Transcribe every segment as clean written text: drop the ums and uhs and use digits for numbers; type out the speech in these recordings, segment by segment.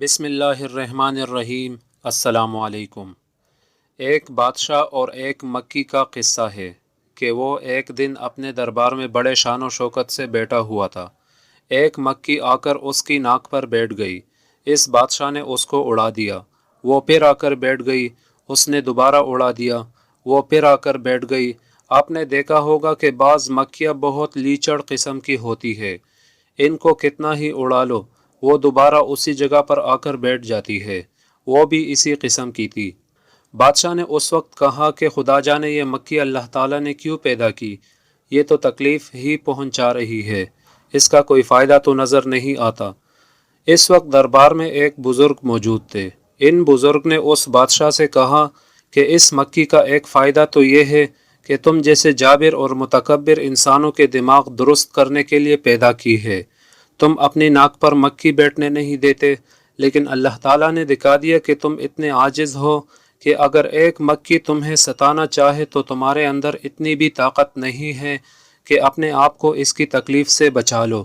بسم اللہ الرحمن الرحیم۔ السلام علیکم۔ ایک بادشاہ اور ایک مکی کا قصہ ہے کہ وہ ایک دن اپنے دربار میں بڑے شان و شوکت سے بیٹھا ہوا تھا۔ ایک مکی آ کر اس کی ناک پر بیٹھ گئی۔ اس بادشاہ نے اس کو اڑا دیا۔ وہ پھر آ کر بیٹھ گئی۔ اس نے دوبارہ اڑا دیا۔ وہ پھر آ کر بیٹھ گئی۔ آپ نے دیکھا ہوگا کہ بعض مکھیاں بہت لیچڑ قسم کی ہوتی ہے۔ ان کو کتنا ہی اڑا لو وہ دوبارہ اسی جگہ پر آ کر بیٹھ جاتی ہے۔ وہ بھی اسی قسم کی تھی۔ بادشاہ نے اس وقت کہا کہ خدا جانے یہ مکھی اللہ تعالیٰ نے کیوں پیدا کی؟ یہ تو تکلیف ہی پہنچا رہی ہے، اس کا کوئی فائدہ تو نظر نہیں آتا۔ اس وقت دربار میں ایک بزرگ موجود تھے۔ ان بزرگ نے اس بادشاہ سے کہا کہ اس مکھی کا ایک فائدہ تو یہ ہے کہ تم جیسے جابر اور متکبر انسانوں کے دماغ درست کرنے کے لیے پیدا کی ہے۔ تم اپنی ناک پر مکھی بیٹھنے نہیں دیتے، لیکن اللہ تعالیٰ نے دکھا دیا کہ تم اتنے عاجز ہو کہ اگر ایک مکھی تمہیں ستانا چاہے تو تمہارے اندر اتنی بھی طاقت نہیں ہے کہ اپنے آپ کو اس کی تکلیف سے بچا لو۔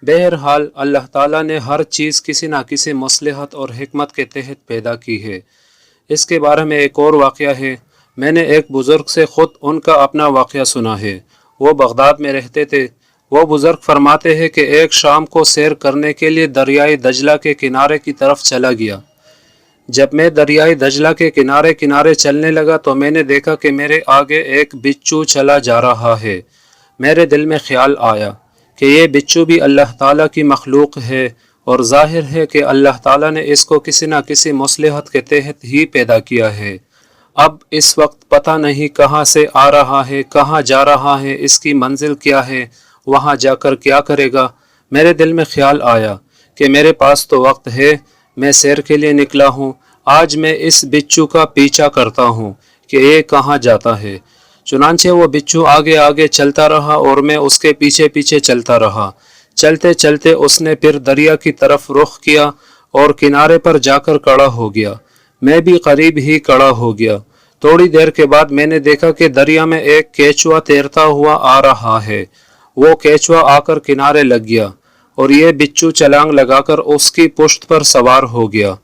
بہرحال اللہ تعالیٰ نے ہر چیز کسی نہ کسی مصلحت اور حکمت کے تحت پیدا کی ہے۔ اس کے بارے میں ایک اور واقعہ ہے۔ میں نے ایک بزرگ سے خود ان کا اپنا واقعہ سنا ہے۔ وہ بغداد میں رہتے تھے۔ وہ بزرگ فرماتے ہیں کہ ایک شام کو سیر کرنے کے لیے دریائے دجلہ کے کنارے کی طرف چلا گیا۔ جب میں دریائے دجلہ کے کنارے کنارے چلنے لگا تو میں نے دیکھا کہ میرے آگے ایک بچھو چلا جا رہا ہے۔ میرے دل میں خیال آیا کہ یہ بچھو بھی اللہ تعالیٰ کی مخلوق ہے اور ظاہر ہے کہ اللہ تعالیٰ نے اس کو کسی نہ کسی مصلحت کے تحت ہی پیدا کیا ہے۔ اب اس وقت پتہ نہیں کہاں سے آ رہا ہے، کہاں جا رہا ہے، اس کی منزل کیا ہے، وہاں جا کر کیا کرے گا۔ میرے دل میں خیال آیا کہ میرے پاس تو وقت ہے، میں سیر کے لیے نکلا ہوں، آج میں اس بچھو کا پیچھا کرتا ہوں کہ یہ کہاں جاتا ہے۔ چنانچہ وہ بچھو آگے آگے چلتا رہا اور میں اس کے پیچھے پیچھے چلتا رہا۔ چلتے چلتے اس نے پھر دریا کی طرف رخ کیا اور کنارے پر جا کر کھڑا ہو گیا۔ میں بھی قریب ہی کھڑا ہو گیا۔ تھوڑی دیر کے بعد میں نے دیکھا کہ دریا میں ایک کیچوا تیرتا ہوا آ رہا ہے۔ وہ کیچوا آ کر کنارے لگ گیا اور یہ بچھو چھلانگ لگا کر اس کی پشت پر سوار ہو گیا۔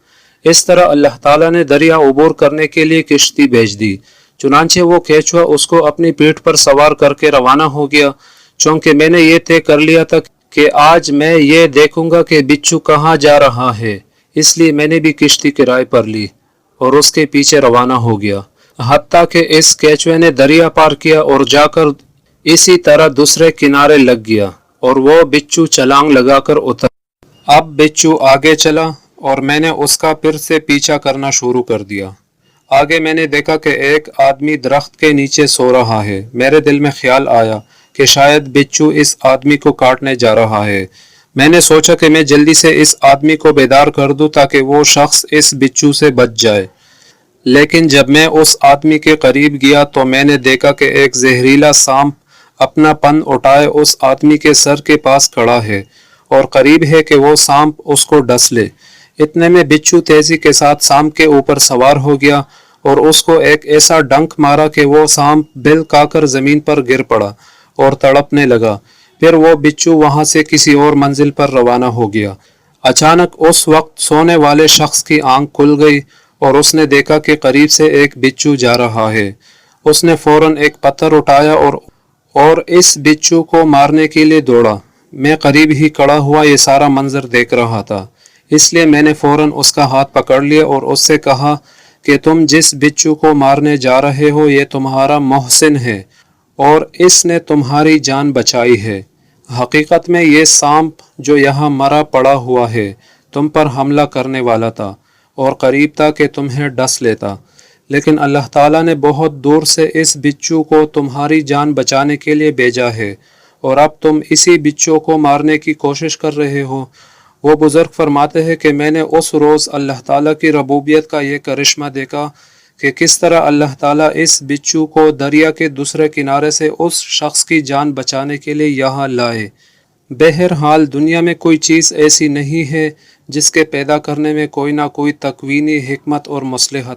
اس طرح اللہ تعالیٰ نے دریا عبور کرنے کے لیے کشتی بھیج دی۔ چنانچہ وہ کیچوا اس کو اپنی پیٹھ پر سوار کر کے روانہ ہو گیا۔ چونکہ میں نے یہ طے کر لیا تھا کہ آج میں یہ دیکھوں گا کہ بچھو کہاں جا رہا ہے، اس لیے میں نے بھی کشتی کرائے پر لی اور اس کے پیچھے روانہ ہو گیا، حتیٰ کہ اس کیچوے نے دریا پار کیا اور جا کر اسی طرح دوسرے کنارے لگ گیا اور وہ بچھو چھلانگ لگا کر اتر۔ اب بچھو آگے چلا اور میں نے اس کا پھر سے پیچھا کرنا شروع کر دیا۔ آگے میں نے دیکھا کہ ایک آدمی درخت کے نیچے سو رہا ہے۔ میرے دل میں خیال آیا کہ شاید بچھو اس آدمی کو کاٹنے جا رہا ہے۔ میں نے سوچا کہ میں جلدی سے اس آدمی کو بیدار کر دوں تاکہ وہ شخص اس بچھو سے بچ جائے۔ لیکن جب میں اس آدمی کے قریب گیا تو میں نے دیکھا کہ ایک زہریلا سانپ اپنا پن اٹھائے اس آدمی کے سر کے پاس کھڑا ہے اور قریب ہے کہ وہ سانپ اس کو ڈس لے۔ اتنے میں بچھو تیزی کے ساتھ سانپ کے اوپر سوار ہو گیا اور اس کو ایک ایسا ڈنک مارا کہ وہ سانپ بل کھا کر زمین پر گر پڑا اور تڑپنے لگا۔ پھر وہ بچھو وہاں سے کسی اور منزل پر روانہ ہو گیا۔ اچانک اس وقت سونے والے شخص کی آنکھ کھل گئی اور اس نے دیکھا کہ قریب سے ایک بچھو جا رہا ہے۔ اس نے فوراً ایک پتھر اٹھایا اور اس بچھو کو مارنے کے لیے دوڑا۔ میں قریب ہی کھڑا ہوا یہ سارا منظر دیکھ رہا تھا، اس لیے میں نے فوراً اس کا ہاتھ پکڑ لیا اور اس سے کہا کہ تم جس بچھو کو مارنے جا رہے ہو یہ تمہارا محسن ہے اور اس نے تمہاری جان بچائی ہے۔ حقیقت میں یہ سانپ جو یہاں مرا پڑا ہوا ہے تم پر حملہ کرنے والا تھا اور قریب تھا کہ تمہیں ڈس لیتا، لیکن اللہ تعالیٰ نے بہت دور سے اس بچھو کو تمہاری جان بچانے کے لیے بھیجا ہے اور اب تم اسی بچھو کو مارنے کی کوشش کر رہے ہو۔ وہ بزرگ فرماتے ہیں کہ میں نے اس روز اللہ تعالیٰ کی ربوبیت کا یہ کرشمہ دیکھا کہ کس طرح اللہ تعالیٰ اس بچھو کو دریا کے دوسرے کنارے سے اس شخص کی جان بچانے کے لیے یہاں لائے۔ بہرحال دنیا میں کوئی چیز ایسی نہیں ہے جس کے پیدا کرنے میں کوئی نہ کوئی تکوینی حکمت اور مصلحت